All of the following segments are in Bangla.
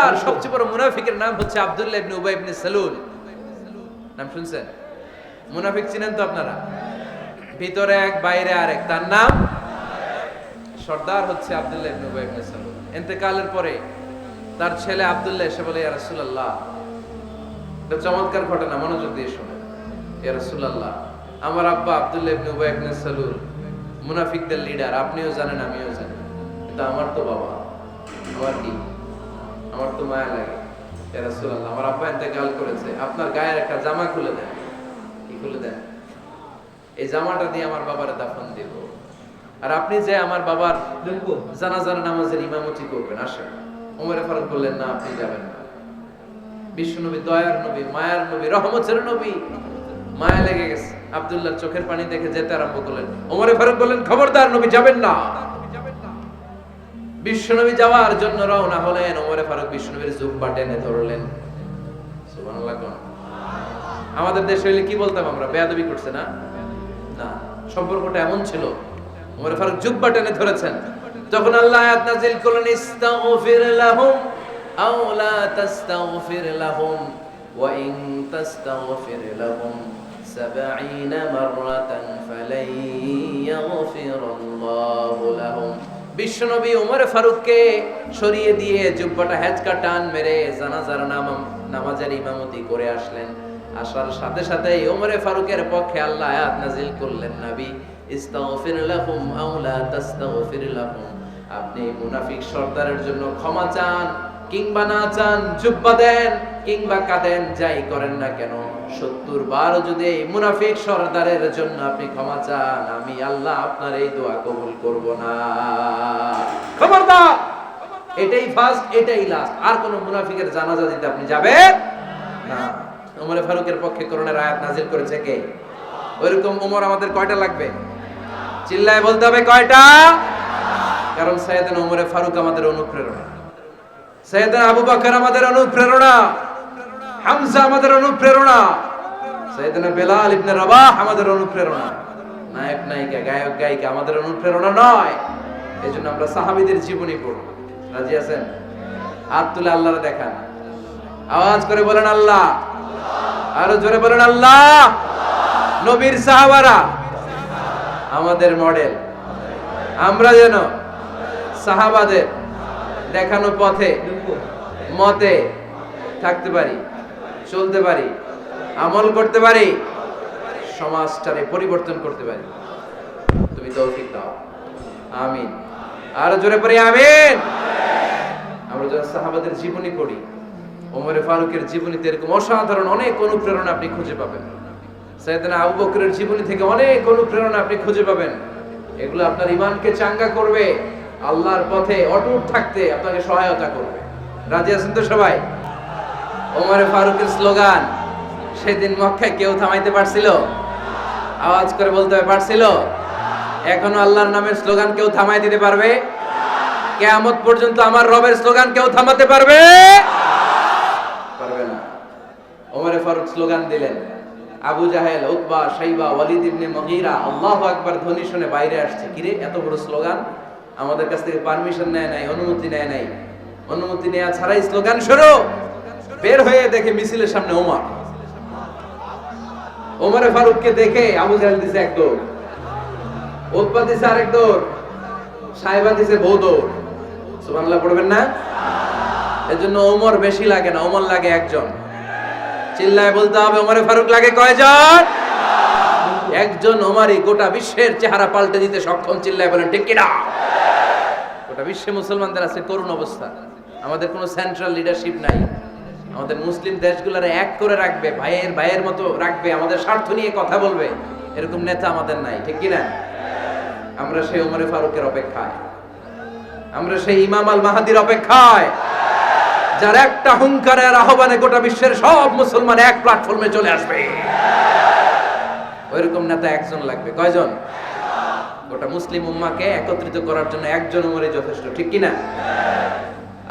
দুনিয়ার সবচেয়ে বড় মুনাফিকের নাম হচ্ছে আব্দুল্লাহ ইবনে উবাই ইবনে সালুল। নাম শুনছেন? মুনাফিক চিনেন তো আপনারা? ভিতরে এক বাইরে আরেক, তার নাম সর্দার হচ্ছে আব্দুল্লাহ ইবনে উবাই ইবনে সালুল। ইন্তেকালের পরে তার ছেলে আব্দুল্লাহ এসে বলে, ইয়া রাসূলুল্লাহ, এটা চমৎকার ঘটনা, মনোযোগ দিয়ে শুনুন। ইয়া রাসূলুল্লাহ, আমার আব্বা আব্দুল্লাহ ইবনে উবাই ইবনে সালুল মুনাফিকদের লিডার, আপনিও জানেন আমিও জানি, কিন্তু আমার তো বাবা, আমার কি, আমার তো মায়া লাগে। ইয়া রাসূলুল্লাহ, আমার আব্বা ইন্তেকাল করেছে, আপনার গায়ের একটা জামা খুলে দেন। কি খুলে দেন? এই জামাটা দিয়ে আমার বাবারে দাফন দিব, আর আপনি যে আমার বাবার জানাজার নামাজের ইমামতি করবেন, আসেন। ওমরে ফারুক বললেন, না, আপনি যাবেন না। বিশ্বনবী দয়ার নবী, মায়ার নবী, রহমতের নবী, মায়া লেগে গেছে, আব্দুল্লাহর চোখের পানি দেখে যেতে আরম্ভ করলেন। ওমরে ফারুক বললেন, খবরদার, নবী যাবেন না। বিশ্বনবী যাওয়ার জন্য রওনা হলেন। ওমরে ফারুক বিশ্বনবীর জুব্বা টেনে ধরলেন। সুবহানাল্লাহ। আমাদের দেশে হইলে কি বলতাম আমরা? বেয়াদবি করছে না? না, সম্পর্কটা এমন ছিল। ওমর ফারুক জুব্বা টেনে ধরেছেন। যখন আল্লাহ আয়াত নাযিল করলেন, ইস্তাগফির লাহুম আও লা তাস্তাগফির লাহুম ওয়া ইন তাস্তাগফির লাহুম ৭০ মাররাতান ফালাই ইয়াগফিরুল্লাহু লাহুম। বিশ্বনবী ওমর ফারুককে সরিয়ে দিয়ে জুব্বাটা হ্যাচকা টান মেরে জানাজার নামাজের ইমামতি করে আসলেন। আসার সাথে সাথে ওমরে ফারুকের পক্ষে আল্লাহ আয়াত নাযিল করলেন, নবী, ইস্তাগফির লাহুম আও লা তাস্তাগফির লাহুম, আপনি মুনাফিক সর্দারের জন্য ক্ষমা চান কিংবা না চান, জুব্বা দেন কিংবা কাঁদেন, যাই করেন না কেন, ৭০ বার যদি এই মুনাফিক সর্দারের জন্য আপনি ক্ষমা চান, আমি আল্লাহ আপনার এই দোয়া কবুল করব না। খবরদার, এটাই ফার্স্ট, এটাই লাস্ট, আর কোন মুনাফিকের জানাজা দিতে আপনি যাবেন না। ওমরে ফারুকের পক্ষে করোনার আয়াত নাযিল করেছে কে? ওইরকম ওমর আমাদের কয়টা লাগবে? চিল্লায় বলতে হবে, কয়টা? কারণ সাইয়েদনা ওমরে ফারুক আমাদের অনুপ্রেরণা, সাইয়েদনা আবু বকর আমাদের অনুপ্রেরণা, হামজা আমাদের অনুপ্রেরণা, সাইয়েদনা বেলাল ইবনে রাবাহ আমাদের অনুপ্রেরণা। নায়ক নায়িকা, গায়ক গায়িকা আমাদের অনুপ্রেরণা নয়। এজন্য আমরা সাহাবীদের জীবনী পড়ব। রাজি আছেন? হাত তুলে আল্লাহরে দেখান, আওয়াজ করে বলেন আল্লাহ, আরো জোরে বলেন আল্লাহ। নবীর সাহাবারা আমাদের মডেল, আমরা যেন সাহাবাদের দেখানো পথে মতে থাকতে পারি, চলতে পারি, আমল করতে পারি, সমাজটারে পরিবর্তন করতে পারি। তুমি তৌফিক দাও, আমিন। আরো জোরে পড়ি আমিন। আমরা যখন সাহাবাদের জীবনী পড়ি, ওমরে ফারুকের জীবনীতে এরকম অসাধারণ অনেক অনুপ্রেরণা আপনি খুঁজে পাবেন। সাইয়েদনা আবু বকরের জীবনী থেকে অনেক অনুপ্রেরণা আপনি খুঁজে পাবেন। এগুলো আপনার ঈমানকে চাঙ্গা করবে, আল্লাহর পথে অটুট থাকতে আপনাকে সহায়তা করবে। রাজি আছেন তো সবাই? ওমরে ফারুকের স্লোগান সেদিন মক্কায় কেউ থামাইতে পারছিল? আওয়াজ করে বলতে হবে, পারছিল? এখনো আল্লাহর নামের স্লোগান কেউ থামাই দিতে পারবে? কিয়ামত পর্যন্ত আমার রবের স্লোগান কেউ থামাতে পারবে? পারবে না। ওমরে ফারুক স্লোগান দিলেন, আবু জাহেল, উতবা, শাইবা, ওয়ালিদ ইবনে মুগীরা আল্লাহু আকবার ধ্বনি শুনে বাইরে আসছে। কিরে, এত বড় স্লোগান, আমাদের কাছ থেকে পারমিশন নেয় নাই, অনুমতি নেয় নাই। অনুমতি নেওয়া ছাড়াই স্লোগান শুরু। বের হয়ে দেখে মিছিলের সামনে ওমর। ওমরে ফারুককে দেখে আবু জাহেল দিছে এক দৌড়, উতবা দিছে আরেক দৌড়, শাইবা দিছে বহু দৌড়। সুবহানাল্লাহ পড়বেন না? এজন্য ওমর বেশি লাগে না, ওমর লাগে একজন। চিল্লায় বলতে হবে, ওমরে ফারুক লাগে কয়জন? একজন। ওমরই গোটা বিশ্বের চেহারা পাল্টে দিতে সক্ষম। চিল্লায় বলেন ঠিক কিনা? গোটা বিশ্বে মুসলমানদের আছে করুণ অবস্থা। আমাদের কোনো সেন্ট্রাল লিডারশিপ নাই। আমাদের মুসলিম দেশগুলোরে এক করে রাখবে, ভাইয়ের ভাইয়ের মতো রাখবে, আমাদের স্বার্থ নিয়ে কথা বলবে, এরকম নেতা আমাদের নাই। ঠিক কিনা? আমরা সেই ওমরে ফারুকের অপেক্ষায়, আমরা সেই ইমাম আল মাহাদির অপেক্ষায়, যার একটা হুঙ্কারের আহ্বানে গোটা বিশ্বের সব মুসলমান এক প্ল্যাটফর্মে চলে আসবে। ওইরকম নেতা একজন লাগবে। কয়জন? গোটা মুসলিম উম্মাহকে একত্রিত করার জন্য একজন ওমরই যথেষ্ট। ঠিক কিনা?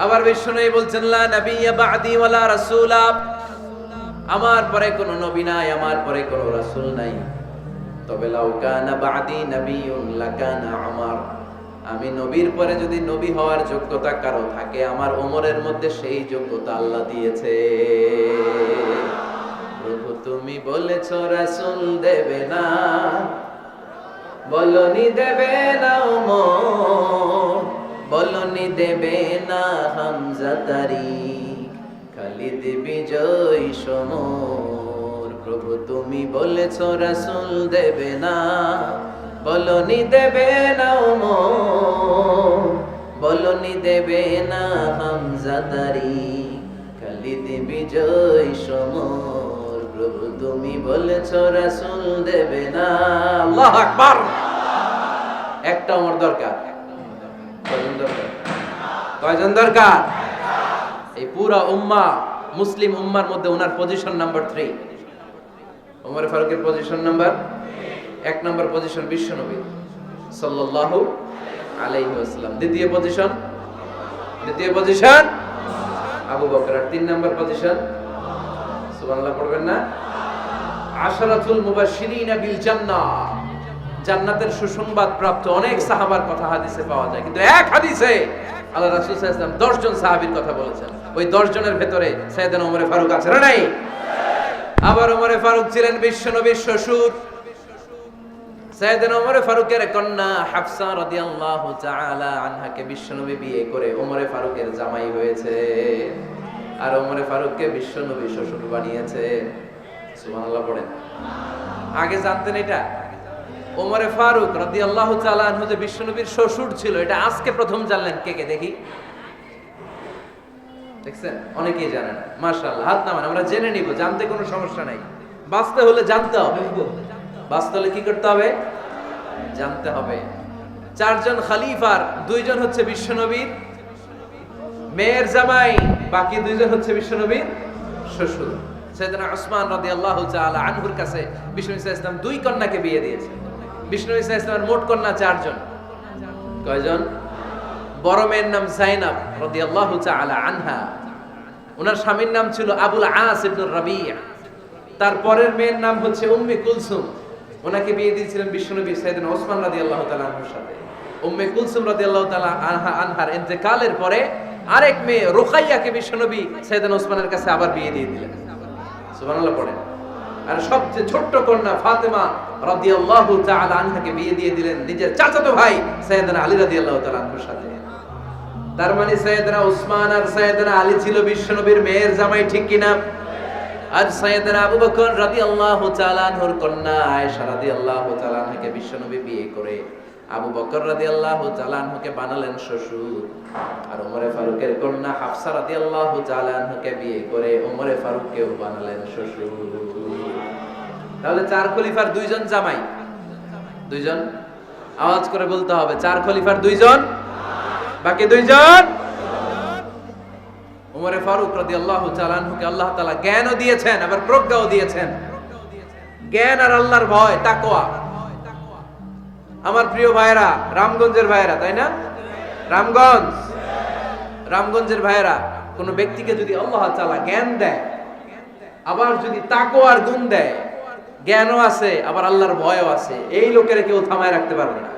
আবার বিশ্বনবী বলছেন, লা নাবিয়্যা বা'দি ওয়ালা রাসূলা, আমার পরে কোনো নবী নাই, আমার পরে কোনো রাসূল নাই। তবে লাউ কানা বা'দি নাবিয়্যুন লাকানা উমর, আমি নবীর পরে যদি নবী হওয়ার যোগ্যতা কারো থাকে, আমার ওমরের মধ্যে সেই যোগ্যতা আল্লাহ দিয়েছে। প্রভু তুমি বলেছো রাসূল দেবে না, বলনি দেবে না ওমর, বলনি দেবে না হামজা তারিক, খালিদ বিজয় সমর। প্রভু তুমি বলেছো রাসূল দেবে না, বলনি দেবে না ওমর, বলনি দেবে না হামজা তারিক, খালিদ বিজয় সমর। প্রভু তুমি বলেছো রাসূল দেবে না। আল্লাহু আকবার। একটা ওমর দরকার। কয়জন দরকার? কয়জন দরকার? এই পুরা উম্মাহ, মুসলিম উম্মার মধ্যে ওনার পজিশন নাম্বার 3। ওমর ফারুকের পজিশন নাম্বার 1 নম্বর পজিশন বিশ্বনবী সাল্লাল্লাহু আলাইহি ওয়াসাল্লাম। দ্বিতীয় পজিশন আবু বকর। আর 3 নম্বর পজিশন, সুবহানাল্লাহ পড়বেন না? আশরাতুল মুবাশশিরিনা বিল জান্নাহ, জান্নাতের সুসংবাদ প্রাপ্ত অনেক সাহাবার কথা হাদিসে পাওয়া যায়, কিন্তু এক হাদিসে আল্লাহ রাসূল সাল্লাল্লাহু আলাইহি ওয়াসাল্লাম 10 জন সাহাবীর কথা বলেছেন। ওই 10 জনের ভেতরে সাইয়েদনা ওমর ফারুক আছে না নাই? আবার ওমর ফারুক ছিলেন বিশ্বনবীর শ্বশুর। সাইয়েদনা ওমর ফারুকের কন্যা হাফসা রাদিয়াল্লাহু তাআলা আনহাকে বিশ্বনবী বিয়ে করে ওমর ফারুকের জামাই হয়েছে, আর ওমর ফারুককে বিশ্বনবী শ্বশুর বানিয়েছে। সুবহানাল্লাহ পড়েন। আগে জানতেন এটা? ওমর ফারুক রাদিয়াল্লাহু তাআলা আনহু যে বিশ্বনবীর শ্বশুর ছিল, এটা আজকে প্রথম জানলেন। কে কে দেখি? দেখছেন? অনেকেই জানে না। মাশাআল্লাহ, হাত নামান, আমরা জেনে নিব, জানতে কোনো সমস্যা নাই। বাঁচতে হলে জানতে হবে। বাঁচতে হলে কি করতে হবে? জানতে হবে। 4 জন খলিফার 2 জন হচ্ছে বিশ্বনবীর মেয়ের জামাই, বাকি 2 জন হচ্ছে বিশ্বনবীর শ্বশুর। সাইয়েদনা উসমান রাদিয়াল্লাহু তাআলা আনহুর কাছে বিশ্বনবী সাল্লাল্লাহু আলাইহি ওয়াসাল্লাম 2 কন্যাকে বিয়ে দিয়েছেন। বিশ্বনবী সাল্লাল্লাহু আলাইহি ওয়াসাল্লামের মোট কন্যা 4 জন। কয়জন? বড় মেয়ের নাম যায়েনব রাদিয়াল্লাহু তাআলা আনহা, ওনার স্বামীর নাম ছিল আবুল আস ইবনে রাবিয়া। তার পরের মেয়ের নাম হচ্ছে উম্মে কুলসুম, ওনাকে বিয়ে দিয়েছিলেন বিশ্বনবী সাইয়েদনা ওসমান রাদিয়াল্লাহু তাআলা আনহুর সাথে। উম্মে কুলসুম রাদিয়াল্লাহু তাআলা আনহার ইন্তেকালের পরে আরেক মেয়ে রুকাইয়াকে বিশ্বনবী সাইয়েদনা ওসমানের কাছে আবার বিয়ে দিয়ে দিলেন। সুবহানাল্লাহ পড়েন। আর সবচেয়ে ছোট্ট কন্যা ফাতেমা রাদিয়াল্লাহু তাআলা আনহাকে বিয়ে দিয়ে দিলেন নিজের চাচাতো ভাই সাইয়েদনা আলী রাদিয়াল্লাহু তাআলা আনহুর সাথে। তার মানে সাইয়েদনা ওসমান আর সাইয়েদনা আলী ছিল বিশ্বনবীর মেয়ের জামাই, ঠিক কিনা? আর সাইয়েদনা আবু বকর রাদিয়াল্লাহু তাআলা আনহুর কন্যা আয়েশা রাদিয়াল্লাহু তাআলা আনহাকে বিশ্বনবী বিয়ে করে আবু বকর রাদিয়াল্লাহু তাআলা আনহুকে বানালেন শ্বশুর। আর ওমর ফারুকের কন্যা হাফসা রাদিয়াল্লাহু তাআলা আনহাকে বিয়ে করে ওমর ফারুককেও বানালেন শ্বশুর। তাহলে 4 খলিফার 2 জন জামাই। 2 জন, আওয়াজ করে বলতে হবে, 4 খলিফার 2 জন, বাকি 2 জন। ওমর ফারুক রাদিয়াল্লাহু তাআলা আনহুকে আল্লাহ তাআলা জ্ঞানও দিয়েছেন, আবার প্রজ্ঞাও দিয়েছেন। জ্ঞান আর আল্লাহর ভয়, তাকওয়া। আমার প্রিয় ভাইরা, রামগঞ্জের ভাইরা, তাই না? রামগঞ্জের ভাইরা, কোন ব্যক্তিকে যদি আল্লাহ তাআলা জ্ঞান দেয়, আবার যদি তাকওয়ার গুণ দেয়, জ্ঞানও আছে আবার আল্লাহর ভয়ও আছে, এই লোকের কেউ থামায় রাখতে পারবে না।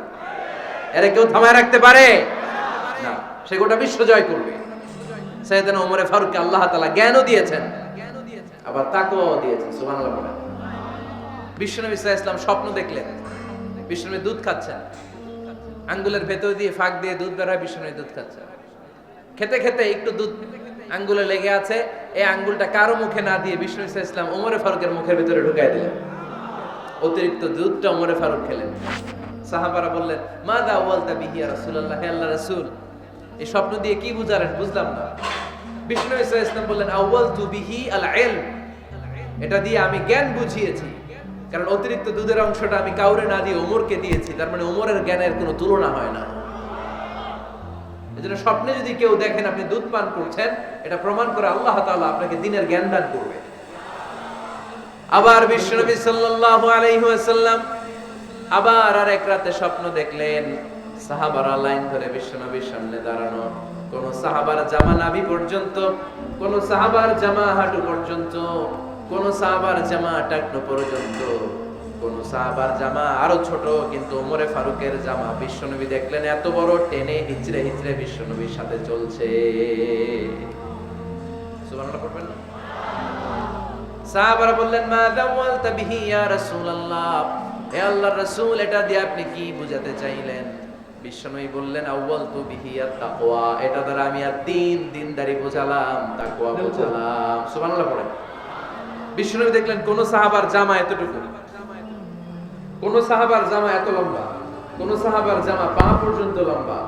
এরা কেউ থামায় রাখতে পারে না, সে গোটা বিশ্ব জয় করবে। সাইয়েদনা ওমর ফারুককে আল্লাহ তাআলা জ্ঞানও দিয়েছেন, আবার তাকওয়াও দিয়েছেন। সুবহানাল্লাহ বলেন। বিশ্বনবী সাল্লাল্লাহু আলাইহি ওয়াসাল্লাম স্বপ্ন দেখলেন, বিশ্বনবী দুধ খাচ্ছেন, আঙ্গুলের ভেতর দিয়ে ফাঁক দিয়ে দুধ বের হয়, বিশ্বনবী দুধ খাচ্ছেন। খেতে খেতে একটু দুধ আঙ্গুলে লেগে আছে, এই আঙ্গুলটা কারো মুখে না দিয়ে বিশ্বনবী সাল্লাল্লাহু আলাইহি ওয়াসাল্লাম ওমর ফারুকের মুখের ভিতরে ঢুকাই দিলেন। অতিরিক্ত দুধটা ওমর ফারুক খেলেন। সাহাবারা বললেন, মাযা ওয়ালতা বিহি ইয়া রাসূলুল্লাহ, হে আল্লাহর রাসূল, এই স্বপ্ন দিয়ে কি বুঝালেন? বুঝলাম না। বিশ্বনবী সাল্লাল্লাহু আলাইহি ওয়াসাল্লাম বললেন, আওয়ালতু বিহি আল ইলম, এটা দিয়ে আমি জ্ঞান বুঝিয়েছি, কারণ অতিরিক্ত দুধের অংশটা আমি কাউরে না দিয়ে ওমরকে দিয়েছি, তার মানে ওমরের জ্ঞানের কোনো তুলনা হয় না। এজন্য স্বপ্নে যদি কেউ দেখেন আপনি দুধ পান করছেন, এটা প্রমাণ করে আল্লাহ তাআলা আপনাকে দ্বীনের জ্ঞান দান করবে। আবার বিশ্বনবী সাল্লাল্লাহু আলাইহি ওয়াসাল্লাম আবার আরেক রাতে স্বপ্ন দেখলেন, সাহাবারা লাইন ধরে বিশ্বনবীর সামনে দাঁড়ানো, কোন সাহাবার জামা নাভি পর্যন্ত, কোন সাহাবার জামা হাঁটু পর্যন্ত, কোন সাহাবার জামা টাকনো পর্যন্ত, কোন সাহাবার জামা আরো ছোট, কিন্তু ওমরে ফারুকের জামা বিশ্বনবী দেখলেন এত বড়, টেনে হিচড়ে হিচড়ে বিশ্বনবীর সাথে চলছে। সুবহানাল্লাহ পড়বেন না? সাহাবারা বললেন, মা দাওয়ালতা বিহি ইয়া রাসূলুল্লাহ, হে আল্লাহর রাসূল, এটা দিয়ে আপনি কি বুঝাতে চাইলেন? বিশ্বনবী বললেন, আউয়ালতু বিহি আত-তাকওয়া, এটা দ্বারা আমি আর দিনদারি বোঝালাম, তাকওয়া বোঝালাম। সুবহানাল্লাহ পড়েন। বিশ্বনবী দেখলেন কোন সাহাবার জামা এতটুকু, কোন সাহাবার জামা এত লম্বা, কোন সাহাবার জামা পা পর্যন্ত লম্বা,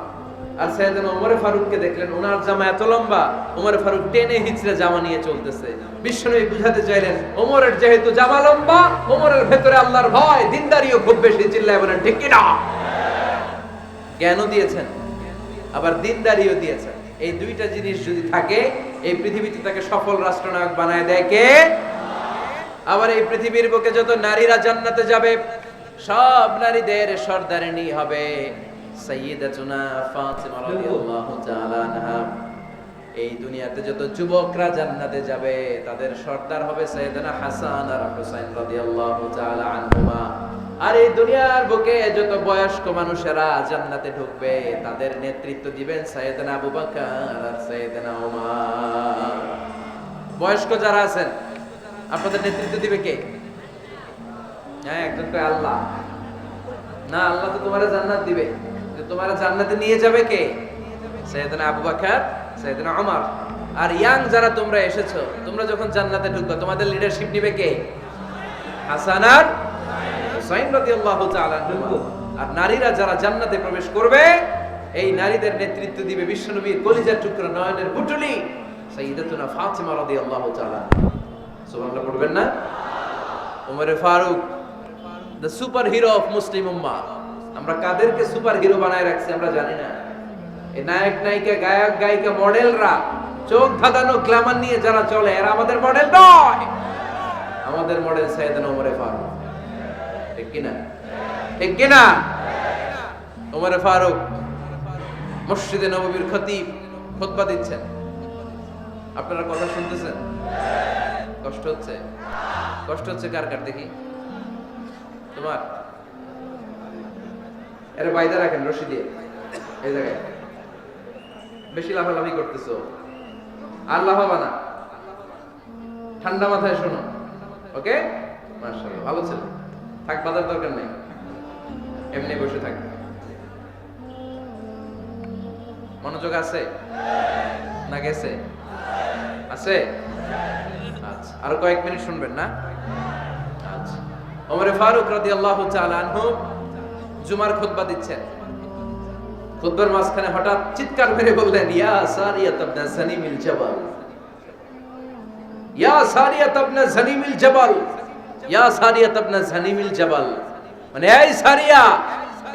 আর সাইয়েদনা ওমরে ফারুককে দেখলেন ওনার জামা এত লম্বা, ওমরে ফারুক টেনে হিচড়ে জামা নিয়ে চলতেছে। বিশ্বনবী বুঝাতে চাইলেন, ওমরের যেহেতু জামা লম্বা, ওমরের ভেতরে আল্লাহর ভয়, দিনদারিও খুব বেশি। চিল্লায় বলেন ঠিক কি না? জ্ঞানও দিয়েছেন, আবার দিনদারিও দিয়েছেন। এই দুইটা জিনিস যদি থাকে, এই পৃথিবীতে তাকে সফল রাষ্ট্রনায়ক বানায় দেয় কে? আবার এই পৃথিবীর বুকে যত নারীরা জান্নাতে যাবে, সব নারীদের সর্দারিনী হবে সাইয়্যিদাতুনা ফাতিমা রাদিয়াল্লাহু তাআলা আনহা। এই দুনিয়াতে যত যুবকরা জান্নাতে যাবে, তাদের সর্দার হবে সাইয়েদনা হাসান আর হুসাইন রাদিয়াল্লাহু তাআলা আনহুমা। আর এই দুনিয়ার বুকে যত বয়স্ক মানুষেরা জান্নাতে ঢুকবে, তাদের নেতৃত্ব দিবেন সাইয়েদনা আবু বকর আর সাইয়েদনা ওমর। বয়স্ক যারা আছেন, আপনাদের নেতৃত্ব দিবে কে? হ্যাঁ, একজন তো আল্লাহ না, আল্লাহ তো তোমার জান্নাত দিবে, তোমার জান্নাতে নিয়ে যাবে কে? সাইয়েদনা আবু বকর, সাইয়েদনা ওমর। আর ইয়াং যারা তোমরা এসেছো, তোমরা যখন জান্নাতে ঢুকবে, তোমাদের লিডারশিপ নিবে কে? হাসান আর হুসাইন রাদিয়াল্লাহু তাআলা আনহুমা। আর নারীরা যারা জান্নাতে প্রবেশ করবে, এই নারীদের নেতৃত্ব দিবে বিশ্বনবীর কলিজার টুকরা, নয়নের পুতুলি সাইয়্যিদাতুনা ফাতিমা রাদিয়াল্লাহু তাআলা। সুবহানাল্লাহ পড়বেন না? ওমরে Farooq, the superhero of Muslim উম্মাহ। আমরা কাদেরকে সুপার হিরো বানায় রাখছি আমরা জানি না। এই নায়ক নায়িকা, গায়ক গায়িকা, মডেলরা, চোখ ধাঁধানো গ্ল্যামার নিয়ে যারা চলে, এরা আমাদের মডেল নয়। আমাদের মডেল সাইয়েদনা ওমরে ফারুক। ঠিক কিনা? ঠিক কিনা? ওমরে ফারুক মসজিদে নববীর খতিব, খুতবা দিচ্ছেন। আপনারা কথা শুনতেছেন? কষ্ট হচ্ছে? কষ্ট হচ্ছে কার কার দেখি? তোমার? এর বাইদা রাখেন রশি দিয়ে, এই জায়গায় বেশি লাফালাফি করতেছো, আর লাফাবা না, ঠান্ডা মাথায় শোনো। ওকে, মাশাআল্লাহ, ভালো ছিল। থাক, বাজার দরকার নেই, এমনি বসে থাক। মনোযোগ আছে না গেছে? আছে? আচ্ছা, আরো কয়েক মিনিট শুনবেন না? আচ্ছা। ওমরে ফারুক রাদিয়াল্লাহু তাআলা আনহু জুমার খুতবা দিচ্ছেন। খুতবার মাঝখানে হঠাৎ চিৎকার মেরে বললেন, ইয়া সারিয়াত ইবনে জানিমিল জাবাল, ইয়া সারিয়াত ইবনে জানিমিল জাবাল, ইয়া সারিয়াত ইবনে জানিমিল জাবাল। মানে এই সারিয়া,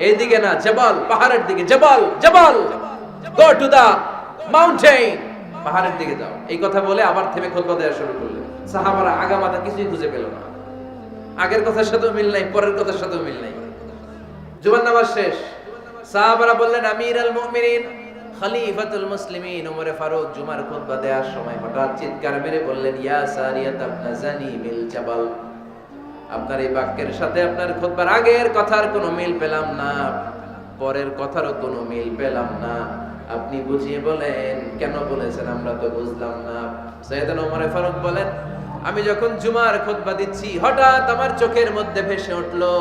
এইদিকে না, জাবাল, পাহাড়ের দিকে, জাবাল, জাবাল, গো টু দা মাউন্টেন, পাহাড়ের দিকে যাও। এই কথা বলে আবার থেমে খুতবা দেওয়া শুরু করলেন। সাহাবারা আগামাথা কিছুই খুঁজে পেল না। আগের কথার সাথেও মিল নাই, পরের কথার সাথেও মিল নাই। জুমার নামাজ শেষ। সাহাবারা বললেন, আমিরুল মুমিনিন, খলিফাতুল মুসলিমিন ওমরে ফারুক জুমার খুতবা দেওয়ার সময় হঠাৎ চিৎকার মেরে বললেন, ইয়া সারিয়াত ইবনে জানিমিল জাবাল। আপনার এই বাক্যের সাথে আপনার খুতবার আগের কথার কোনো মিল পেলাম না, পরের কথারও কোনো মিল পেলাম না। আপনি বুঝিয়ে বলেন, কেন বলেছেন আমরা তো বুঝলাম না। সাইয়েদনা ওমরে ফারুক বলেন, আমি যখন জুমার খুতবা দিচ্ছি, হঠাৎ আমার চোখের মধ্যে ভেসে উঠলো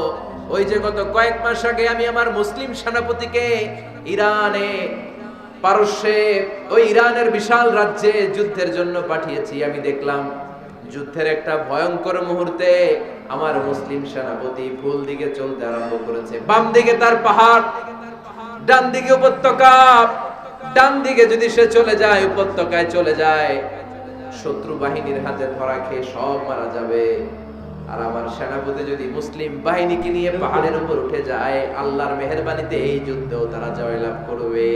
ওই যে গত কয়েক মাস আগে আমি আমার মুসলিম সেনাপতিকে ইরানে, পারস্যে, ওই ইরানের বিশাল রাজ্যে যুদ্ধের জন্য পাঠিয়েছি। আমি দেখলাম যুদ্ধের একটা ভয়ঙ্কর মুহূর্তে আমার মুসলিম সেনাপতি ভুল দিকে চলতে আরম্ভ করেছে। বাম দিকে তার পাহাড়, ডান দিকে উপত্যকা। ডান দিকে যদি সে চলে যায়, উপত্যকায় চলে যায়, শত্রু বাহিনীর হাতে ধরা খেয়ে সব মারা যাবে। আর আমার সেনাপতি যদি মুসলিম বাহিনীকে নিয়ে পাহাড়ের উপর উঠে যায়, আল্লাহর মেহেরবানিতে এই যুদ্ধেও তারা জয়লাভ করবে।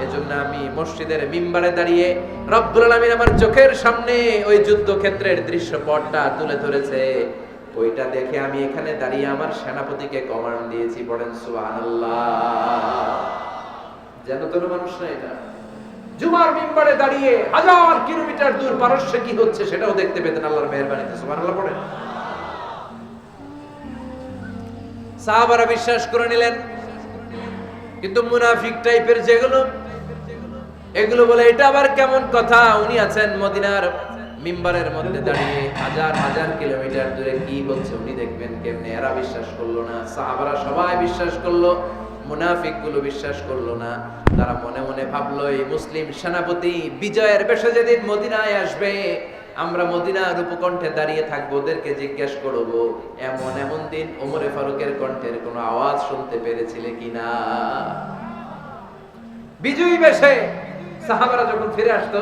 এজন্য আমি মসজিদের মিম্বারে দাঁড়িয়ে রব্বুল আলামিন আমার চোখের সামনে ওই যুদ্ধক্ষেত্রের দৃশ্যপটটা তুলে ধরেছে, ওইটা দেখে আমি এখানে দাঁড়িয়ে আমার সেনাপতিকে কমান্ড দিয়েছি। পড়েন সুবহানাল্লাহ। যেন তোর মানুষ না, এটা জুমার মিম্বারে দাঁড়িয়ে 1000 কিলোমিটার দূর পারস্যে কি হচ্ছে সেটাও দেখতে পেতেন আল্লাহর মেহেরবানিতে। সুবহানাল্লাহ পড়েন। সাহাবারা বিশ্বাস করে নিলেন। কিন্তু মুনাফিক টাইপের যেগুলো, এগুলো বলে এটা আবার কেমন কথা, উনি আছেন মদিনার মিম্বারের মধ্যে দাঁড়িয়ে, হাজার হাজার কিলোমিটার দূরে কি হচ্ছে উনি দেখবেন কেমনে। এরা বিশ্বাস করলো না, সাহাবারা সবাই বিশ্বাস করলো, মুনাফিক গুলো বিশ্বাস করলো না। তারা মনে মনে ভাবলো এই মুসলিম সেনাপতি বিজয়ের বেশে যেদিন মদিনায় আসবে, আমরা মদিনার উপকণ্ঠে দাঁড়িয়ে থাকবো, ওদেরকে জিজ্ঞেস করবো এমন এমন দিন ওমরে ফারুকের কণ্ঠের কোনো আওয়াজ শুনতে পেরেছিলে কিনা। বিজয়ী বেশে সাহাবারা যখন ফিরে আসতো,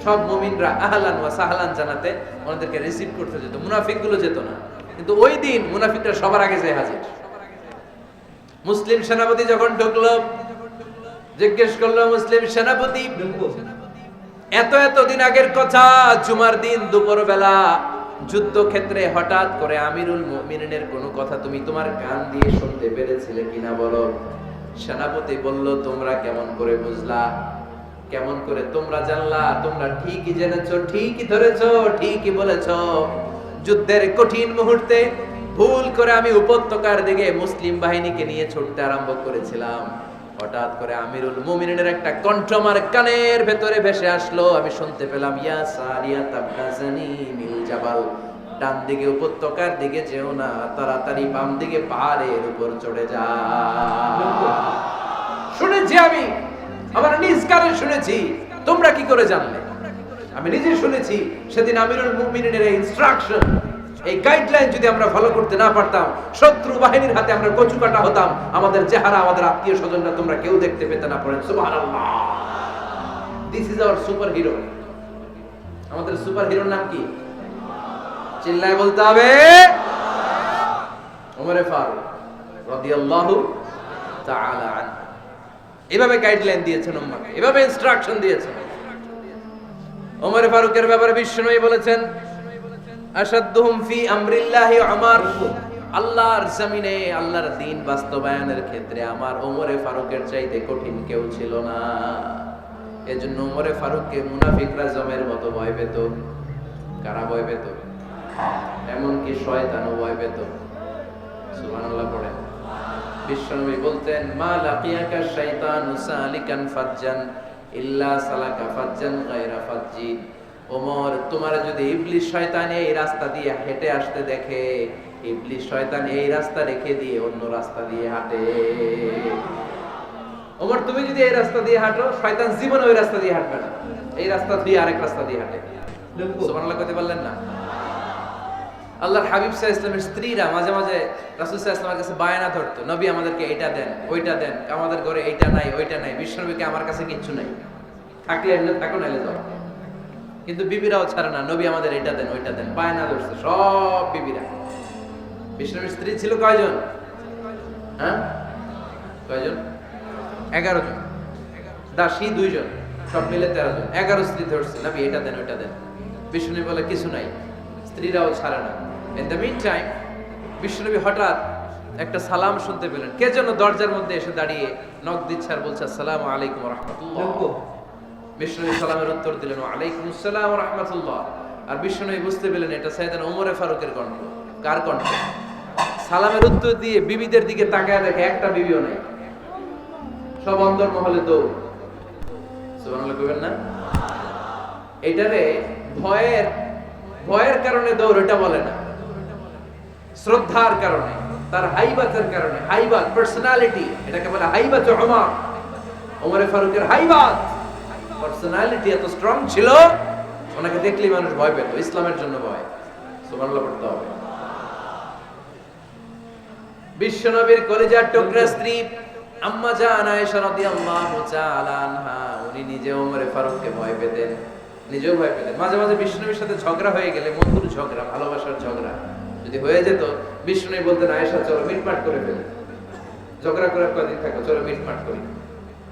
সব মুমিনরা আহলান ওয়া সাহলান জানাতে ওনাদেরকে রিসিভ করতে যেত, মুনাফিক গুলো যেত না। কিন্তু ওই দিন মুনাফিকরা সবার আগে যায় হাজির। মুসলিম সেনাপতি যখন ঢুকলো, জিজ্ঞেস করলো মুসলিম সেনাপতি, এত এত দিন আগের কথা, জুমার দিন দুপুর বেলা যুদ্ধক্ষেত্রে হঠাৎ করে আমিরুল মুমিনিনের কোনো কথা তুমি তোমার কান দিয়ে শুনতে পেরেছিলে কিনা বলো। সেনাপতি বলল, তোমরা কেমন করে বুঝলা, কেমন করে তোমরা জানলা? তোমরা ঠিকই জেনেছো, ঠিকই ধরেছো, ঠিকই বলেছো। যুদ্ধের কঠিন মুহূর্তে ভুল করে আমি উপত্যকার দিকে মুসলিম বাহিনীকে নিয়ে ছুটতে আরম্ভ করেছিলাম। হঠাৎ করে আমিরুল মুমিনিনের একটা কণ্ঠ আমার কানের ভেতরে ভেসে আসলো। আমি শুনতে পেলাম, ইয়া সারিয়া তাবনাজানি মিল জাবাল, ডান দিকে উপত্যকার দিকে যেও না, তাড়াতাড়ি বাম দিকে পাহাড়ের উপর চড়ে যা। শুনেছি আমি, আমার নিজ কানে শুনেছি, তোমরা কি করে জানলে? আমি নিজে শুনেছি। সেদিন আমিরুল মুমিনিনের এই ইনস্ট্রাকশন, এই গাইডলাইন যদি আমরা ফলো করতে না পারতাম, শত্রু বাহিনীর হাতে আমরা কচু কাটা হতাম। আমাদের চেহারা, আমাদের আত্মীয় স্বজনরা তোমরা কেউ দেখতে পেতে না। পড়েন সুবহানাল্লাহ। This is our super hero. আমাদের সুপার হিরোর নাম কি? চিল্লায় বলতে হবে, ওমর ফারুক রাদিয়াল্লাহু তাআলা আনহু। এভাবে গাইডলাইন দিয়েছেন উম্মাহকে, এভাবে ইনস্ট্রাকশন দিয়েছেন। ওমর ফারুকের ব্যাপারে বিশ্বনবী বলেছেন, আশাদ্দুহুম ফি আমরিল্লাহি উমর, আল্লাহর জমিনে আল্লাহর দ্বীন বাস্তবায়নের ক্ষেত্রে আমার ওমরে ফারুকের চাইতে কঠিন কেউ ছিল না। এজন্য ওমরে ফারুককে মুনাফিকরা জমের মতো ভয় পেত। কারা ভয় পেত? এমনকি শয়তানও ভয় পেত। সুবহানাল্লাহ পড়েন। বিশ্বনবী বলতেন, মা লাকিয়াকা শাইতানু সালিকান ফাজ্জান ইল্লা সালাকা ফাজ্জান গায়রা ফাজ্জি। ওমর, তোমার যদি ইবলিস শয়তান এই রাস্তা দিয়ে হেঁটে আসতে দেখে, ইবলিস শয়তান এই রাস্তা রেখে দিয়ে অন্য রাস্তা দিয়ে হাঁটে। ওমর, তুমি যদি এই রাস্তা দিয়ে হাঁটো, শয়তান জীবনে ওই রাস্তা দিয়ে হাঁটবে না, এই রাস্তা দিয়ে আরেক রাস্তা দিয়ে হাঁটে। সুবহানাল্লাহ কইতে পারলেন না? আল্লাহর হাবিব সাল্লাল্লাহু আলাইহি ওয়াসাল্লামের স্ত্রীরা মাঝে মাঝে রাসূল সাল্লাল্লাহু আলাইহি ওয়াসাল্লামের কাছে বায়না ধরতো, নবী আমাদেরকে এটা দেন, ওইটা দেন, আমাদের ঘরে এইটা নাই, ওইটা নাই। বিশ্বনবীকে, আমার কাছে কিচ্ছু নাই, থাকলে এনে থাকো, নাইলে যাও। কিন্তু বিবিরাও ছাড়ে না, নবী আমাদের এটা দেন, ওইটা দেন, বায়না ধরছে সব বিবিরা। বিশ্বনবীর স্ত্রী ছিল কয়জন? হ্যাঁ, কয়জন? 11 জন। দাসী 2 জন, সব মিলে 13 জন। 11 স্ত্রী ধরছে, নবী এটা দেন, ওইটা দেন। বিশ্বনবী বলে কিছু নাই, স্ত্রীরাও ছাড়ে না। ইন দ্য মিন টাইম বিশ্বনবী হঠাৎ একটা সালাম শুনতে পেলেন। কে যেন দরজার মধ্যে এসে দাঁড়িয়ে নক দিচ্ছে আর বলছে, আসসালামু আলাইকুম ওয়া রাহমাতুল্লাহ। বিশ্বনবী সালামের উত্তর দিলেন, ওয়া আলাইকুম আসসালাম ওয়া রাহমাতুল্লাহ। আর বিশ্বনবী বুঝতে পেলেন এটা সাইয়েদনা ওমর ফারুকের কণ্ঠ। কার কণ্ঠ? সালামের উত্তর দিয়ে বিবিদের দিকে তাকায় দেখে একটা বিবিও নাই, সব অন্তর্মহলে দৌড়। সুবহানাল্লাহ কইবেন না? এটারে ভয়ের কারণে দৌড় এটা বলে না, শ্রদ্ধার কারণে, তার হাইবাতের কারণে। হাইবাত, পার্সোনালিটি, এটাকে বলে হাইবাত ওমর। ওমরে ফারুকের হাইবাত, পার্সোনালিটি এত স্ট্রং ছিল, ওনাকে দেখলেই মানুষ ভয় পেত। ইসলামের জন্য ভয়। সুবহানাল্লাহ পড়তে হবে। বিশ্বনবীর কলিজার টুকরা স্ত্রী আম্মা জান আয়েশা রাদিয়াল্লাহু তাআলা আনহা, উনি নিজে ওমরে ফারুককে ভয় পেতেন, নিজেও ভয় পেতেন। মাঝে মাঝে বিশ্বনবীর সাথে ঝগড়া হয়ে গেলে, মধুর ঝগড়া, ভালোবাসার ঝগড়া যদি হয়ে যেত, বিশ্বনবী বলতেন, আয়েশা চলো মিটমাট করে ফেলি, ঝগড়া করে কয়দিন থাকো, চলো মিটমাট করি।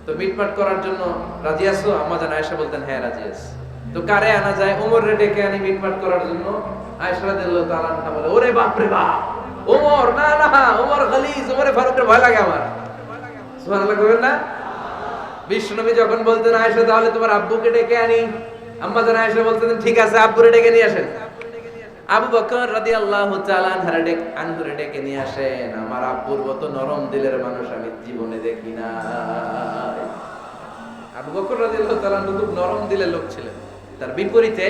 তো মিটমাট করার জন্য রাজি আছো? আম্মা জান আয়েশা বলতেন, হ্যাঁ রাজি আছি। তো কারে আনা যায়? ওমরে ডেকে আনি মিটমাট করার জন্য। আয়েশা রাদিয়াল্লাহু তাআলা আনহা বলে, ওরে বাপ রে বাপ, ওমর, না না, ওমর গালিজ, ওমরে ফারুকের ভয় লাগে আমার। সুবহানাল্লাহ কইবেন না? বিশ্বনবী যখন বলতেন, আয়েশা তাহলে তোমার আব্বুকে ডেকে আনি, আম্মা জান আয়েশা বলতেন, ঠিক আছে আব্বুরে ডেকে নিয়ে আসেন। আবু বকর রাদিয়াল্লাহু তাআলা আনহুরে ডেকে নিয়ে আসেন। আমার আব্বুর মতো নরম দিলের মানুষ আমি জীবনে দেখি না। আবু বকর রাদিয়াল্লাহু তাআলা খুব নরম দিলের লোক ছিলেন, তার বিপরীতে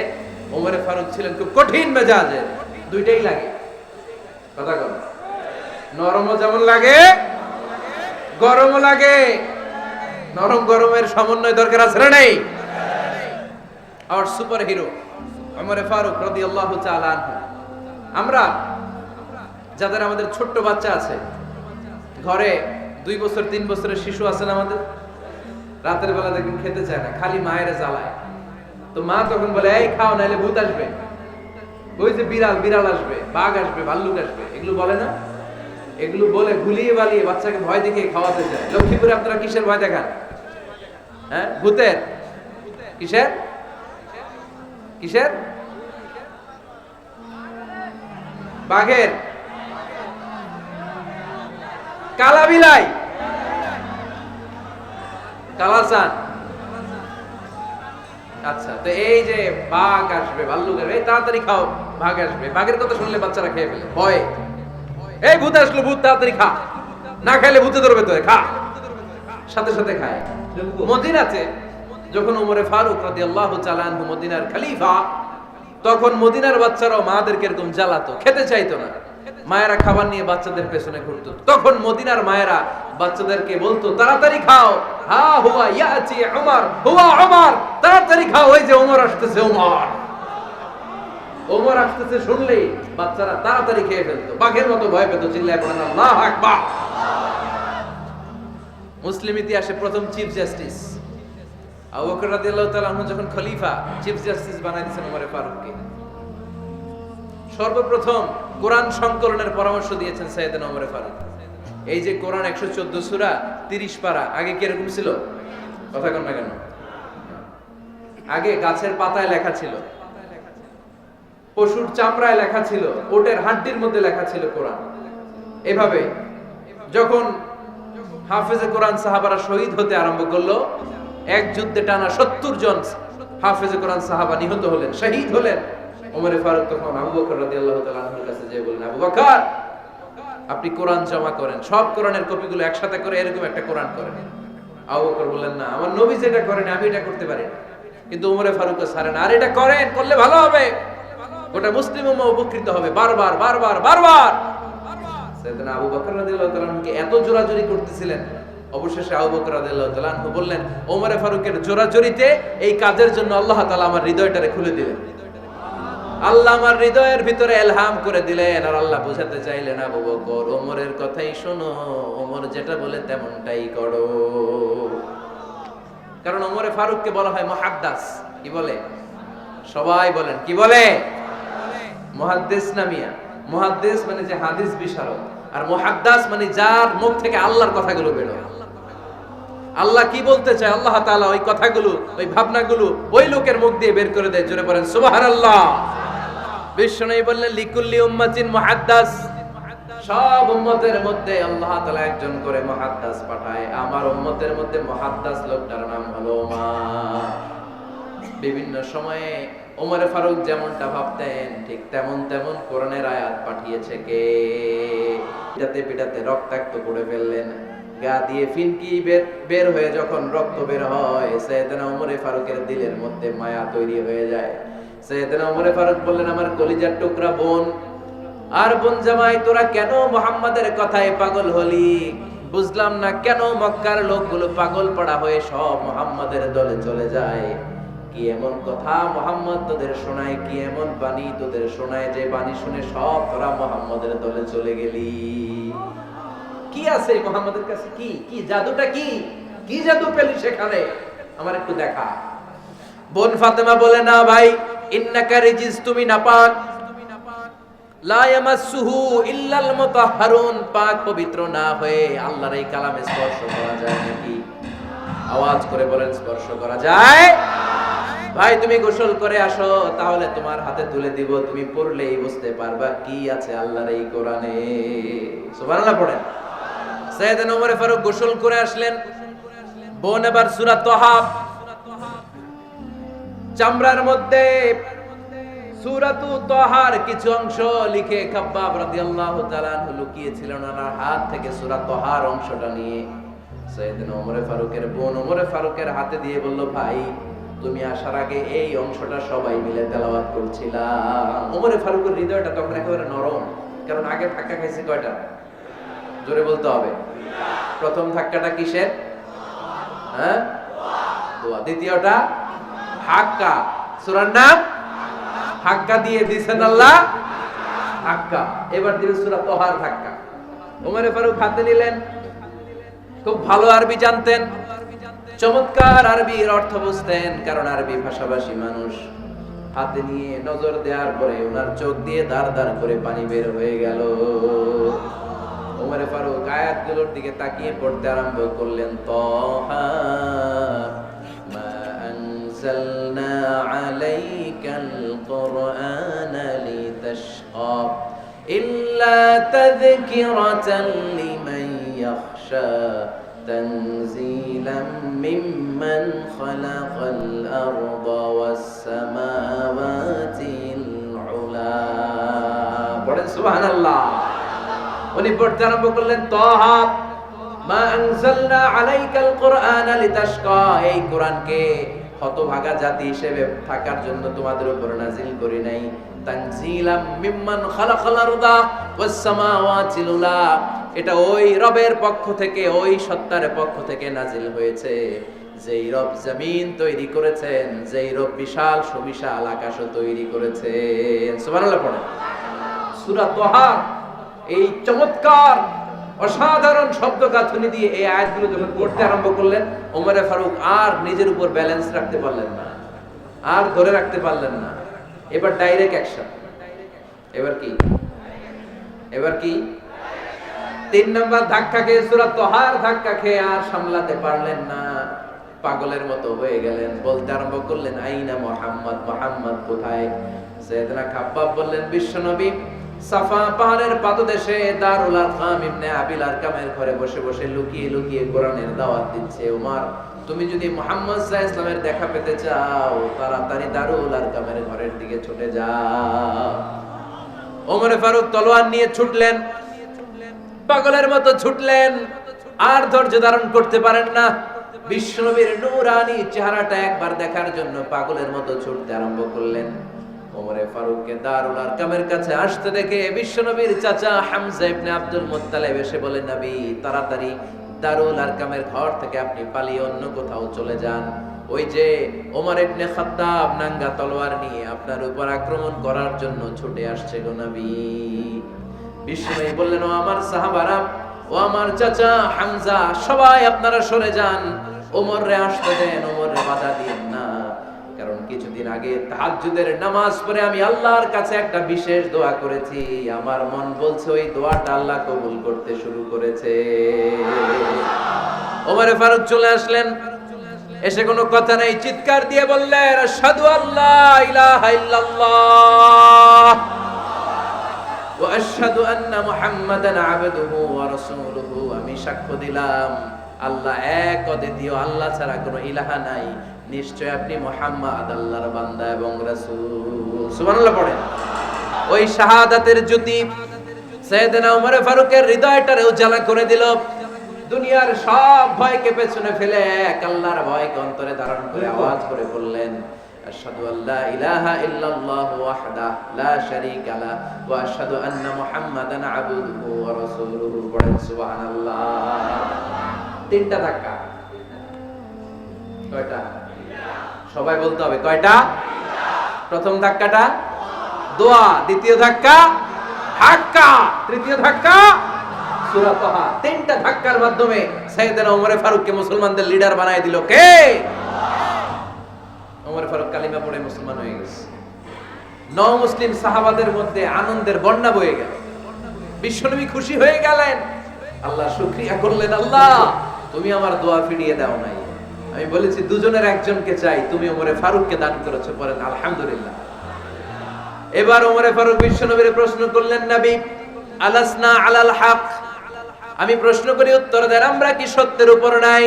ওমরে ফারুক ছিলেন খুব কঠিন মেজাজের। দুইটাই লাগে, কথা বল, নরমও যেমন লাগে গরমও লাগে। নরম গরমের সমন্বয় দরকার আছে না নেই? আর সুপার হিরো ওমরে ফারুক রাদিয়াল্লাহু তাআলা আনহু। আমরা যাদের আমাদের ছোট্ট বাচ্চা আছে, ঘরে 2 বছর 3 বছরের শিশু আছেন আমাদের, রাতের বেলা দেখবেন খেতে চায় না, খালি মায়ের জ্বালায়। তো মা তখন বলে এই খাও নাইলে ভূত আসবে, ওই যে বিড়াল আসবে, বাঘ আসবে, ভাল্লুক আসবে, এগুলো বলে না? এগুলো বলে ভুলিয়ে বালিয়ে বাচ্চাকে ভয় দেখিয়ে খাওয়াতে চায়। লক্ষ্মীপুরে আপনারা কিসের ভয় দেখান? হ্যাঁ, ভূতের। কিসের কিসের? বাঘের, কালা বিলাই, কালাচান। আচ্ছা, তো এই যে বাঘ আসবে, ভাল্লুক আসবে, তাড়াতাড়ি খাও, বাঘ আসবে। বাঘের কথা শুনলে বাচ্চারা খেয়ে ফেলে ভয়ে। এই ভূত আসলো, ভূত, তাড়াতাড়ি খা, না খাইলে ভূতে ধরবে তোরে, খা। সাথে সাথে খায়। মদিনাতে যখন ওমরে ফারুক রাদিয়াল্লাহু তাআলা আনহু মদিনার খলিফা, তখন মদিনার বাচ্চারাও মাদেরকে এরকম জ্বালাতো, খেতে চাইতো না। মায়েরা খাবার নিয়ে বাচ্চাদের পেছনে ঘুরতো। তখন মদিনার মায়েরা বাচ্চাদেরকে বলতো তাড়াতাড়ি খাও, হা হুয়া ইয়াতি উমর, হুয়া উমর, তাড়াতাড়ি খাও, ওই যে ওমর আসতেছে, ওমর, ওমর আসতেছে শুনলেই বাচ্চারা তাড়াতাড়ি খেয়ে ফেলতো, বাঘের মতো ভয় পেত। চিল্লায় পড়েন আল্লাহু আকবার। মুসলিম ইতিহাসে প্রথম চিফ জাস্টিস আবু বকর রাদিয়াল্লাহু তাআলা আনহু যখন খলিফা, চিফ জাস্টিস বানাই দিয়েছেন ওমরে ফারুককে। সর্বপ্রথম কোরআন সংকলনের পরামর্শ দিয়েছেন সাইয়েদনা ওমরে ফারুক। এই যে কোরআন 114 সূরা 30 পারা, আগে কি এরকম ছিল? কথা কন না কেন? আগে গাছের পাতায় লেখা ছিল, পশুর চামড়ায় লেখা ছিল, ওটের হাড্ডির মধ্যে লেখা ছিল কোরআন। এভাবে যখন হাফেজে কোরআন সাহাবারা শহীদ হতে আরম্ভ করলো, এক যুদ্ধে টানা 70 জন হাফেজে কোরআন সাহাবা নিহত হলেন, শহীদ হলেন। ওমরে ফারুক তখন আবু বকর রাদিয়াল্লাহু তাআলা আনহুর কাছে যেয়ে বললেন, আবু বকর, আপনি কোরআন জমা করেন, সব কোরআনের কপিগুলো একসাথে করে এরকম একটা কোরআন করেন। আবু বকর বললেন, না, আমার নবী যেটা করেন আমি এটা করতে পারি না। কিন্তু ওমরে ফারুককে ছাড়েন, আর এটা করেন, করলে ভালো হবে, গোটা মুসলিম উম্মাহ উপকৃত হবে। বারবার বারবার বারবার সাইয়েদনা আবু বকর রাদিয়াল্লাহু তাআলা আনহুকে এত জোরাজুরি করতেছিলেন, অবশেষে আবু বকর রাদিয়াল্লাহু তাআলা আনহু বললেন, ওমরে ফারুকের জোরাজুরিতে এই কাজের জন্য আল্লাহ তাআলা আমার হৃদয়টারে খুলে দিলেন। আল্লাহ আমার হৃদয়ের ভিতরে ইলহাম করে দিলেন। আর আল্লাহ বোঝাতে চাইলেন, আবু বকর, ওমরের কথাই শোনো, ওমর যেটা বলে তেমনটাই করো। কারণ ওমরে ফারুককে বলা হয় মুহাদ্দাস। কি বলে? সবাই বলেন, কি বলে? মুহাদ্দিস নামিয়া। মুহাদ্দিস মানে যে হাদিস বিশারদ, আর মুহাদ্দাস মানে যার মুখ থেকে আল্লাহর কথাগুলো বের হয়। আল্লাহ কি বলতে চায়, আল্লাহ তাআলা ওই কথাগুলো, ওই ভাবনাগুলো ওই লোকের মুখ দিয়ে বের করে দেয়। জোরে পড়েন সুবহানাল্লাহ। বিশ্বনবী বললেন, লিকুল্লি উম্মাতিন মুহাদ্দাস, সব উম্মতের মধ্যে আল্লাহ তাআলা একজন করে মুহাদ্দাস পাঠায়। আমার উম্মতের মধ্যে মুহাদ্দাস লোকটার নাম হলো ওমর। বিভিন্ন সময়ে ওমরে ফারুক যেমনটা ভাবতেন ঠিক তেমন তেমন কোরআনের আয়াত পাঠিয়েছে কে? পিটাতে পিটাতে রক্তাক্ত করে ফেললেন। গা দিয়ে ফিনকি বের হয়ে যখন রক্ত বের হয়, সাইয়েদনা ওমরে ফারুকের দিলের মধ্যে মায়া তৈরি হয়ে যায়। সাইয়েদনা ওমরে ফারুক বললেন, আমার কলিজার টুকরা বোন আর বোন জামাই, তোরা কেন মুহাম্মাদের কথায় পাগল হলি? বুঝলাম না কেন মক্কার লোকগুলো পাগল পড়া হয়ে সব মুহাম্মাদের দলে চলে যায়। কি এমন কথা মুহাম্মদ তোদের শোনায়, কি এমন বাণী তোদের শোনায় যে বাণী শুনে সব তোরা মুহাম্মাদের দলে চলে গেলি? কি আছে মুহাম্মাদের কাছে? কি কি জাদুটা? কি কি জাদু পেলি সেখানে? আমার একটু দেখা। বোন ফাতেমা বলে, না ভাই, ইন্নাকা রিজিস, তুমি নাপাক, লা ইয়ামাসসুহু ইল্লাল মুতাহহারুন, পাক পবিত্র না হয়ে আল্লাহর এই কালামে স্পর্শ করা যায় নাকি? আওয়াজ করে বলেন, স্পর্শ করা যায়? ভাই তুমি গোসল করে আসো, তাহলে তোমার হাতে তুলে দিব, তুমি পড়লেই বুঝতে পারবা কি আছে আল্লাহর এই কোরআনে। সুবহানাল্লাহ পড়েন। সাইয়েদনা ওমর ফারুক গোসল করে আসলেন। বোন এবার সূরা তাহা চামড়ার মধ্যে সূরাতু তাহার কিছু অংশ লিখে খাব্বাব রাদিয়াল্লাহু তাআলা আনহু লুকিয়েছিলেন ওনার হাত থেকে। সূরা তাহার অংশটা নিয়ে সাইয়েদনা ওমর ফারুকের বোন ওমর ফারুকের হাতে দিয়ে বলল, ভাই তুমি আসার আগে এই অংশটা সবাই মিলে তেলাওয়াত করছিলাম। ওমর ফারুকের হৃদয়টা তখন একেবারে নরম, কারণ আগে ধাক্কা খাইছে কয়টা? জোরে বলতে হবে। প্রথম ধাক্কাটা কিসের? হ্যাঁ, দোয়া। দ্বিতীয়টা হাক্কা, সূরার নাম হাক্কা দিয়ে দিয়েছেন আল্লাহ, হাক্কা। এবার দিলেন সূরা তাহার ধাক্কা। ওমর ফারুক হাতে নিলেন, খুব ভালো আরবি জানতেন, চমৎকার আরবির অর্থ বুঝতেন, কারণ আরবি ভাষাভাষী মানুষ। হাতে নিয়ে নজর দেওয়ার পরে ওনার চোখ দিয়ে দাঁড় দাঁড় করে পানি বের হয়ে গেল। ওমর ফারুক আয়াতগুলোর দিকে তাকিয়ে পড়তে আরম্ভ করলেন, তাহা মা আনজালনা আলাইকাল কুরআনা লিতাশকা ইল্লা তাযকিরাতান লিমান ইয়াখশা تنزيلا ممن خلق الأرض والسماوات العلا পড়েন সুবহানাল্লাহ। উনি পড়তে আরম্ভ করলেন, তাহা মা আনজালনা আলাইকাল কুরআনা লিতাশকা, এই কোরআনকে হতভাগা জাতি হিসেবে থাকার জন্য তোমাদের উপর নাজিল করি নাই। তানজিলাম মিম্মান খালাকাল আরদা ওয়াস সামাওয়াতিল উলা, এটা ওই রবের পক্ষ থেকে, ওই সত্তার পক্ষ থেকে নাজিল হয়েছে, যেই রব জমিন তৈরি করেছেন, যেই রব বিশাল সুবিশাল আকাশও তৈরি করেছেন। সুবহানাল্লাহ পড়েন। সূরা তাহার এই চমৎকার অসাধারণ শব্দ গাঁথনি দিয়ে এই আয়াতগুলো যখন পড়তে আরম্ভ করলেন, ওমর ফারুক আর নিজের উপর ব্যালেন্স রাখতে পারলেন না, আর ধরে রাখতে পারলেন না। এবার ডাইরেক্ট অ্যাকশন। এবার কি 3 নাম্বার ধাক্কা খেয়ে, সূরা তাহার ধাক্কা খেয়ে আর সামলাতে পারলেন না, পাগলের মতো হয়ে গেলেন। বলতে আরম্ভ করলেন, আইনা মুহাম্মদ, মুহাম্মদ কোথায়? সাইয়েদনা খাব্বাব বললেন, বিশ্বনবী সাফা পাহাড়ের পাদদেশে দারুল আরকাম ইবনে আবিল আরকামের ঘরে বসে বসে লুকিয়ে লুকিয়ে কোরআনের দাওয়াত দিচ্ছে। ওমর, তুমি যদি মুহাম্মদ সাল্লাল্লাহু আলাইহি ওয়াসাল্লামের দেখা পেতে চাও, তাড়াতাড়ি দারুল আরকামের ঘরের দিকে ছুটে যাও। ওমর ফারুক তলোয়ার নিয়ে ছুটলেন, পাগলের মতো ছুটলেন, আর ধৈর্য ধারণ করতে পারেন না। বিশ্বনবীর নূরানী চেহারাটা একবার দেখার জন্য পাগলের মতো ছুটতে আরম্ভ করলেন। ওমর ফারুককে দারুল আরকামের কাছে আসতে দেখে বিশ্বনবীর চাচা হামজা ইবনে আব্দুল মুত্তালিব এসে বলেন, নবী তাড়াতাড়ি দারুল আরকামের ঘর থেকে আপনি পালিয়ে অন্য কোথাও চলে যান। ওই যে ওমর ইবনে খাত্তাব নাঙ্গা তলোয়ার নিয়ে আপনার উপর আক্রমণ করার জন্য ছুটে আসছে গো নবী। বিশ্বনবী বললেন, ও আমার সাহাবারা, ও আমার চাচা হামজা, সবাই আপনারা সরে যান, ওমরে আসতে দেন, ওমরে বাধা দিয়েন না। কারণ কিছুদিন আগে তাহাজ্জুদের নামাজ পড়ে আমি আল্লাহর কাছে একটা বিশেষ দোয়া করেছি, আমার মন বলছে ওই দোয়াটা আল্লাহ কবুল করতে শুরু করেছে। ওমরে ফারুক চলে আসলেন, এসে কোনো কথা নাই, চিৎকার দিয়ে বললেন, আশহাদু আল্লা ইলাহা ইল্লাল্লাহ ওয়া আশহাদু আন্না মুহাম্মাদান আবদুহু ওয়া রাসূলুহু, আমি সাক্ষ্য দিলাম আল্লাহ এক, অদ্বিতীয়, আল্লাহ ছাড়া কোনো ইলাহা নাই, নিশ্চয় আপনি মুহাম্মদ আল্লাহর বান্দা এবং রাসূল। সুবহানাল্লাহ পড়েন। ওই শাহাদাতের জ্যোতি সাইয়েদনা ওমর ফারুকের হৃদয়টারে উজালা করে দিল। দুনিয়ার সব ভয়কে পেছনে ফেলে এক আল্লাহর ভয়কে অন্তরে ধারণ করে আওয়াজ করে বললেন, আশহাদু আল্লা ইলাহা ইল্লাল্লাহু ওয়াহদাহু লা শারীকা লাহু ওয়া আশহাদু আন্না মুহাম্মাদান আবদুহু ওয়া রাসূলুহু। পড়েন সুবহানাল্লাহ। 3টা ধাক্কা। কয়টা? সবাই বলতে হবে, কয়টা? প্রথম ধাক্কাটা দোয়া, দ্বিতীয় ধাক্কা হাক্কা, তৃতীয় ধাক্কা সূরা তাহা। 3টা ধাক্কার মাধ্যমে সাইয়েদনা ওমর ফারুককে মুসলমানদের লিডার বানায় দিল কে? ওমর ফারুক কালিমা পড়ে মুসলমান হয়ে গেছে। মুসলিম সাহাবাদের মধ্যে আনন্দের বন্যা বয়ে গেল। বিশ্বনবী খুশি হয়ে গেলেন, আল্লাহ শুকরিয়া করলেন, আল্লাহ তুমি আমার দোয়া ফিরিয়ে দাও নাই, আমি বলেছি দুজনের একজনকে চাই, তুমি ওমরে ফারুককে দান করেছো। পড়েন আলহামদুলিল্লাহ। এবার ওমরে ফারুক বিশ্বনবীর প্রশ্ন করলেন, নবী আলাসনা আলাল হক, আমি প্রশ্ন করি উত্তর দেন, আমরা কি সত্যের উপর নাই?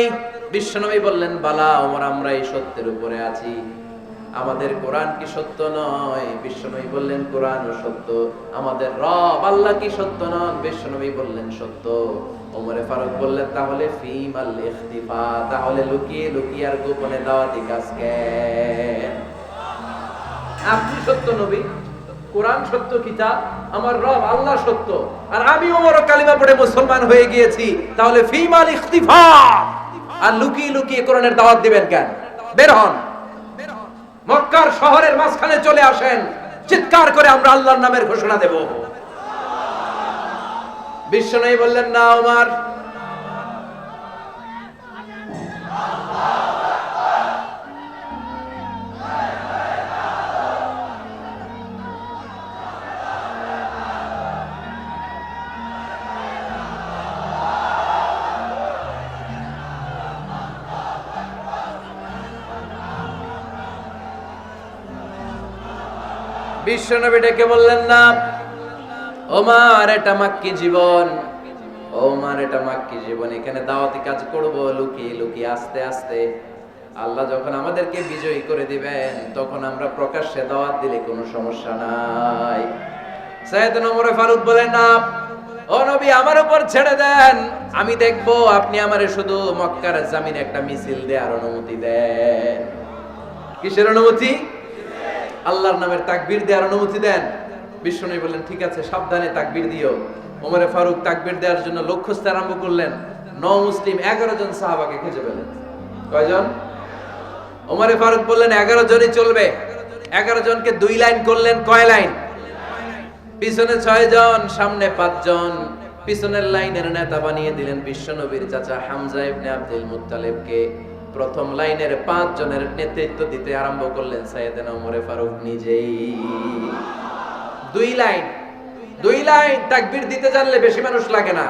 বিশ্বনবী বললেন, বালা ওমর, আমরা এই সত্যের উপরে আছি। আমাদের কোরআন কি সত্য নয়? বিশ্বনবী বললেন কোরআনও সত্য। আমাদের রব আল্লাহ কি সত্য নন? বিশ্বনবী বললেন সত্য। ওমরে ফারুক বললেন তাহলে ফিমাল ইখতিফা, তাহলে লুকিয়ে লুকিয়ে আর গোপনে দাওয়াতি কাজ কেন? আপনি সত্য নবী, কোরআন সত্য কিতাব, আমার রব আল্লাহ সত্য, আর আমি ওমর কালিমা পড়ে মুসলমান হয়ে গিয়েছি, তাহলে ফিমাল ইখতিফা, আর লুকিয়ে লুকিয়ে কোরআনের দাওয়াত দিবেন কেন? বের হন, মক্কার শহরের মাঝখানে চলে আসেন, চিৎকার করে আমরা আল্লাহর নামের ঘোষণা দেব। বিশ্বনবী বললেন না ওমর, বিশ্বনবী ডেকে বললেন না ওমর, এটা মাক্কি জীবন, ওমর এটা মাক্কি জীবন, এখানে দাওয়াতি কাজ করব লুকিয়ে লুকিয়ে আস্তে আস্তে। আল্লাহ যখন আমাদেরকে বিজয়ী করে দিবেন তখন আমরা প্রকাশ্যে দাওয়াত দিলে কোনো সমস্যা নাই। সাইয়েদনা ওমর ফারুক বলেন না, ও নবী আমার উপর ছেড়ে দেন, আমি দেখবো আপনি আমারে শুধু মক্কার জমিনে একটা মিছিল দেওয়ার অনুমতি দেন। কিসের অনুমতি? আল্লাহর নামের তাকবীর দেওয়ার অনুমতি দেন। বিশ্বনবী বললেন ঠিক আছে, সাবধানে তাকবীর দিও। ওমরে ফারুক তাকবীর দেওয়ার জন্য লক্ষ্য খুঁজতে আরম্ভ করলেন। মুসলিম 11 জন সাহাবাকে খুঁজে পেলেন। কয়জন? ওমরে ফারুক বললেন 11 জনই চলবে। 11 জনকে 2 লাইন করলেন। কয় লাইন? পিছনে 6 জন, সামনে 5 জন। পিছনের লাইনের নেতা বানিয়ে দিলেন বিশ্বনবীর চাচা হামজা ইবনে আব্দুল মুত্তালিবকে। প্রথম লাইনের 5 জনের নেতৃত্ব দিতে আরম্ভ করলেন সাইয়েদনা ওমরে ফারুক নিজেই। 2 লাইন তাকবীর দিতে জানলে বেশি মানুষ লাগে না,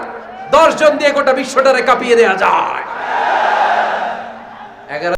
10 জন দিয়ে গোটা বিশ্বটারে কাঁপিয়ে দেয়া যায়।